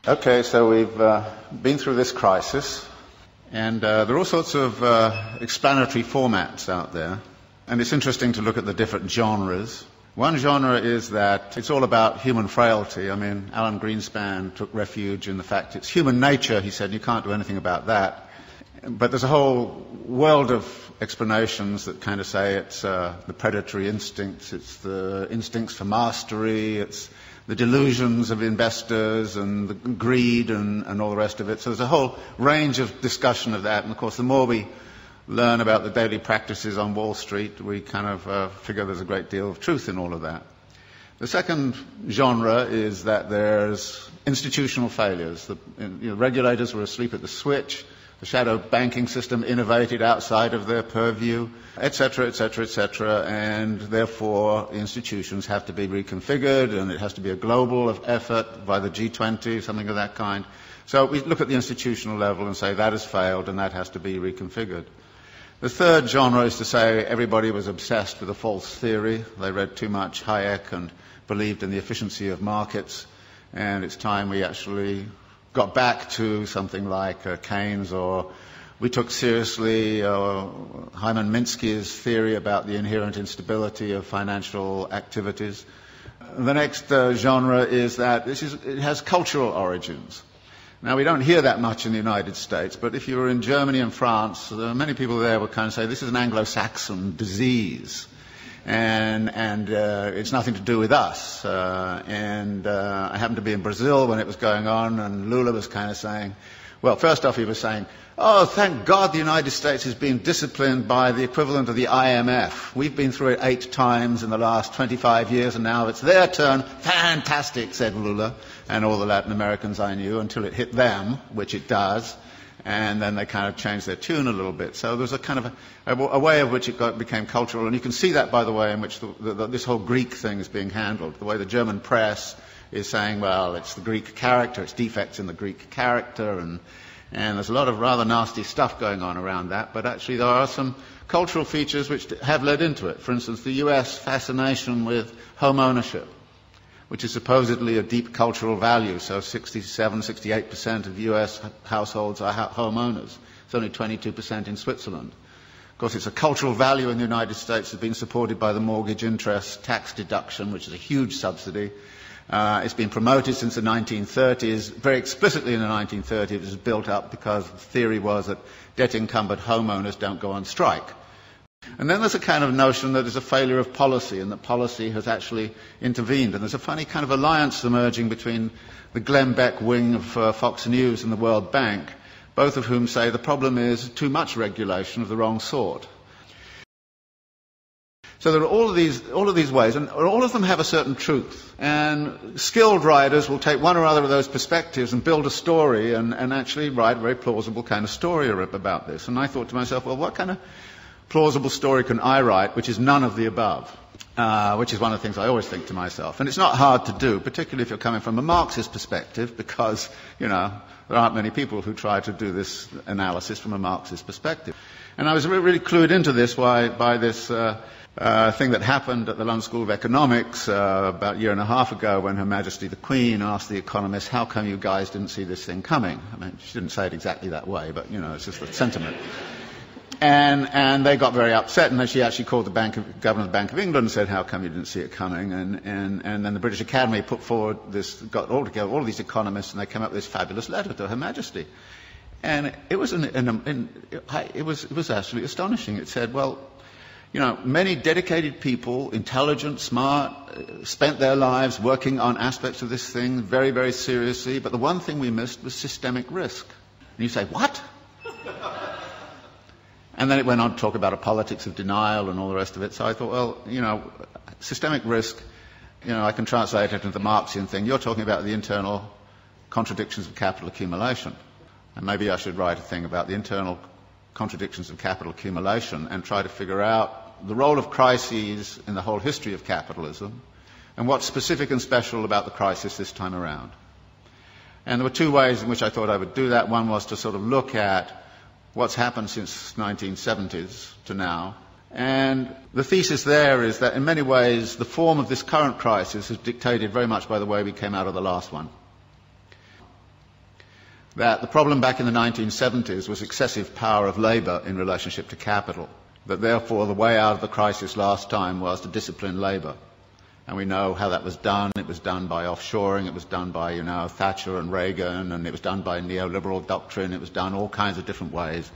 Okay, so we've been through this crisis, and there are all sorts of explanatory formats out there, and it's interesting to look at the different genres. One genre is that it's all about human frailty. I mean, Alan Greenspan took refuge in the fact it's human nature. He said you can't do anything about that. But there's a whole world of explanations that kind of say it's the predatory instincts, it's the instincts for mastery, it's the delusions of investors and the greed and all the rest of it. So there's a whole range of discussion of that. And, of course, the more we learn about the daily practices on Wall Street, we kind of figure there's a great deal of truth in all of that. The second genre is that there's institutional failures. The regulators were asleep at the switch. The shadow banking system innovated outside of their purview, etc., etc., etc., and therefore the institutions have to be reconfigured, and it has to be a global effort by the G20, something of that kind. So we look at the institutional level and say that has failed and that has to be reconfigured. The third genre is to say everybody was obsessed with a false theory. They read too much Hayek and believed in the efficiency of markets, and it's time we actually got back to something like Keynes, or we took seriously Hyman Minsky's theory about the inherent instability of financial activities. The next genre is that it has cultural origins. Now, we don't hear that much in the United States, but if you were in Germany and France, many people there would kind of say this is an Anglo-Saxon disease. And it's nothing to do with us. I happened to be in Brazil when it was going on, and Lula was kind of saying, well, first off he was saying, oh, thank God the United States has been disciplined by the equivalent of the IMF. We've been through it 8 times in the last 25 years, and now it's their turn. Fantastic, said Lula, and all the Latin Americans I knew, until it hit them, which it does. And then they kind of changed their tune a little bit. So there's a kind of a way of which it became cultural. And you can see that by the way in which this whole Greek thing is being handled. The way the German press is saying, well, it's the Greek character, it's defects in the Greek character. And there's a lot of rather nasty stuff going on around that. But actually there are some cultural features which have led into it. For instance, the US fascination with home ownership, which is supposedly a deep cultural value. So 67, 68% of US households are homeowners. It's only 22% in Switzerland. Of course, it's a cultural value in the United States. It's been supported by the mortgage interest tax deduction, which is a huge subsidy. It's been promoted since the 1930s. Very explicitly in the 1930s, it was built up because the theory was that debt-encumbered homeowners don't go on strike. And then there's a kind of notion that there's a failure of policy, and that policy has actually intervened. And there's a funny kind of alliance emerging between the Glenn Beck wing of Fox News and the World Bank, both of whom say the problem is too much regulation of the wrong sort. So there are all of these ways, and all of them have a certain truth. And skilled writers will take one or other of those perspectives and build a story and actually write a very plausible kind of story about this. And I thought to myself, well, what kind of plausible story can I write which is none of the above? Which is one of the things I always think to myself. And it's not hard to do, particularly if you're coming from a Marxist perspective, because, there aren't many people who try to do this analysis from a Marxist perspective. And I was really clued into this by this thing that happened at the London School of Economics about a year and a half ago, when Her Majesty the Queen asked the economists, how come you guys didn't see this thing coming? I mean, she didn't say it exactly that way, but, it's just the sentiment. And they got very upset, and then she actually called the governor of the Bank of England and said, how come you didn't see it coming? And then the British Academy put forward got all together all of these economists, and they came up with this fabulous letter to Her Majesty. And it was it was absolutely astonishing. It said, well, many dedicated people, intelligent, smart, spent their lives working on aspects of this thing very, very seriously, but the one thing we missed was systemic risk. And you say, what? And then it went on to talk about a politics of denial and all the rest of it. So I thought, well, systemic risk, I can translate it into the Marxian thing. You're talking about the internal contradictions of capital accumulation. And maybe I should write a thing about the internal contradictions of capital accumulation and try to figure out the role of crises in the whole history of capitalism and what's specific and special about the crisis this time around. And there were 2 ways in which I thought I would do that. One was to sort of look at what's happened since 1970s to now. And the thesis there is that in many ways the form of this current crisis is dictated very much by the way we came out of the last one. that the problem back in the 1970s was excessive power of labour in relationship to capital, that therefore the way out of the crisis last time was to discipline labour. And we know how that was done. It was done by offshoring, it was done by, Thatcher and Reagan, and it was done by neoliberal doctrine, it was done all kinds of different ways.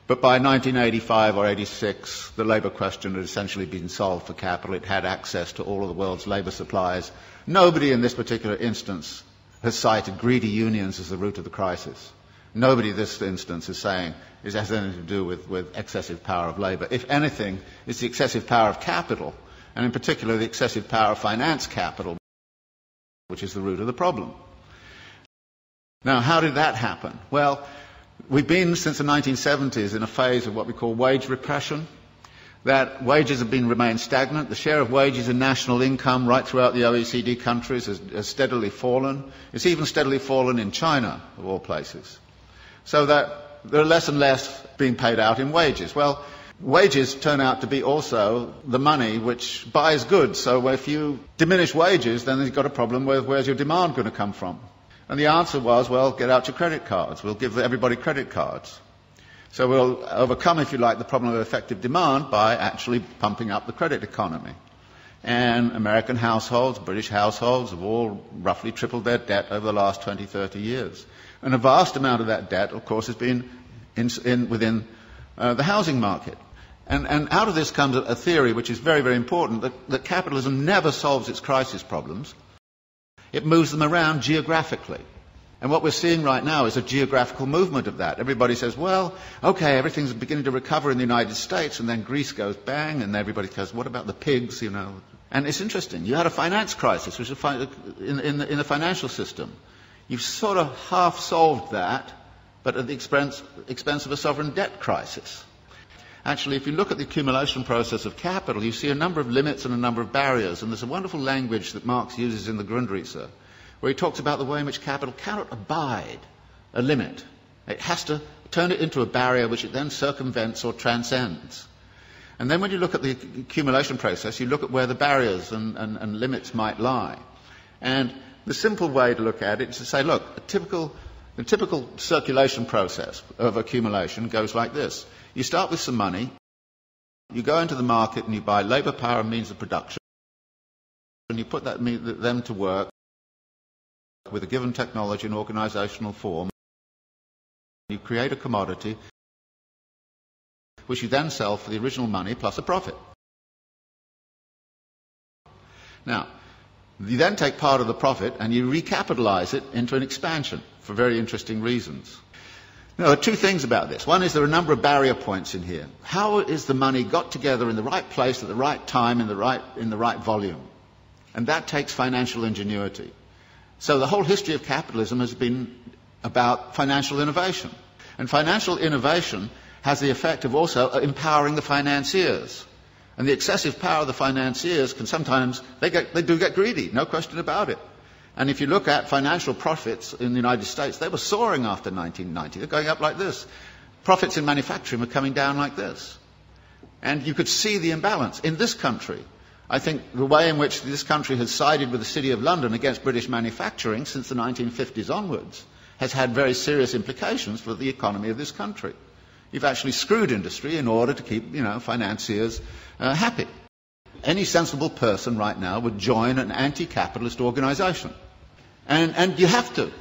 But by 1985 or 86, the labour question had essentially been solved for capital. It had access to all of the world's labour supplies. Nobody in this particular instance has cited greedy unions as the root of the crisis. Nobody in this instance is saying it has anything to do with excessive power of labour. If anything, it's the excessive power of capital, and in particular the excessive power of finance capital, which is the root of the problem. Now, how did that happen? Well, we've been since the 1970s in a phase of what we call wage repression, that wages have remained stagnant. The share of wages in national income right throughout the OECD countries has steadily fallen. It's even steadily fallen in China, of all places. So that there are less and less being paid out in wages. Well, wages turn out to be also the money which buys goods. So if you diminish wages, then you've got a problem with where's your demand going to come from? And the answer was, well, get out your credit cards. We'll give everybody credit cards. So we'll overcome, if you like, the problem of effective demand by actually pumping up the credit economy. And American households, British households have all roughly tripled their debt over the last 20, 30 years. And a vast amount of that debt, of course, has been within the housing market. And out of this comes a theory which is very, very important, that capitalism never solves its crisis problems. It moves them around geographically. And what we're seeing right now is a geographical movement of that. Everybody says, well, okay, everything's beginning to recover in the United States, and then Greece goes bang, and everybody goes, what about the pigs, And it's interesting. You had a finance crisis, which is in the financial system. You've sort of half solved that, but at the expense of a sovereign debt crisis. Actually, if you look at the accumulation process of capital, you see a number of limits and a number of barriers. And there's a wonderful language that Marx uses in the Grundrisse, where he talks about the way in which capital cannot abide a limit. It has to turn it into a barrier which it then circumvents or transcends. And then when you look at the accumulation process, you look at where the barriers and limits might lie. And the simple way to look at it is to say, look, the typical circulation process of accumulation goes like this. You start with some money, you go into the market and you buy labour, power and means of production, and you put them to work with a given technology and organisational form. You create a commodity which you then sell for the original money plus a profit. Now, you then take part of the profit and you recapitalise it into an expansion for very interesting reasons. Now, there are two things about this. One is there are a number of barrier points in here. How is the money got together in the right place at the right time in the right volume? And that takes financial ingenuity. So the whole history of capitalism has been about financial innovation. And financial innovation has the effect of also empowering the financiers. And the excessive power of the financiers can sometimes, they do get greedy, no question about it. And if you look at financial profits in the United States, they were soaring after 1990. They're going up like this. Profits in manufacturing were coming down like this. And you could see the imbalance. In this country, I think the way in which this country has sided with the City of London against British manufacturing since the 1950s onwards has had very serious implications for the economy of this country. You've actually screwed industry in order to keep, financiers happy. Any sensible person right now would join an anti-capitalist organisation. And you have to.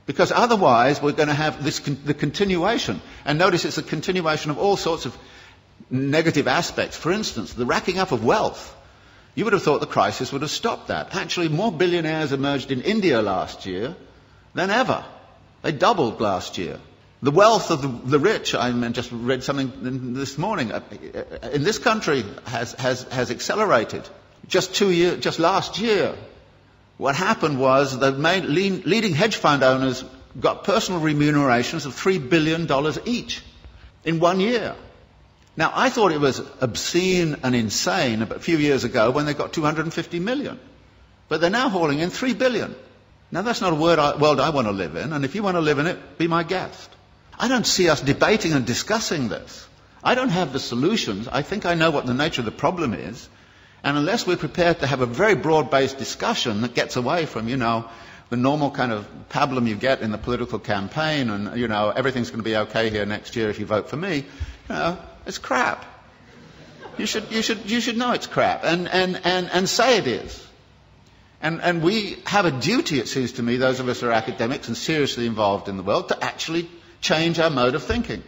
Because otherwise we're going to have the continuation. And notice it's a continuation of all sorts of negative aspects. For instance, the racking up of wealth. You would have thought the crisis would have stopped that. Actually, more billionaires emerged in India last year than ever. They doubled last year. The wealth of the rich, I just read something this morning, in this country has accelerated. Just last year, what happened was the leading hedge fund owners got personal remunerations of $3 billion each in 1 year. Now, I thought it was obscene and insane a few years ago when they got 250 million. But they're now hauling in 3 billion. Now, that's not a world I want to live in, and if you want to live in it, be my guest. I don't see us debating and discussing this. I don't have the solutions. I think I know what the nature of the problem is. And unless we're prepared to have a very broad-based discussion that gets away from, the normal kind of pablum you get in the political campaign, and, you know, everything's going to be okay here next year if you vote for me, you know, it's crap. You should know it's crap, and say it is. And we have a duty, it seems to me, those of us who are academics and seriously involved in the world, to actually change our mode of thinking.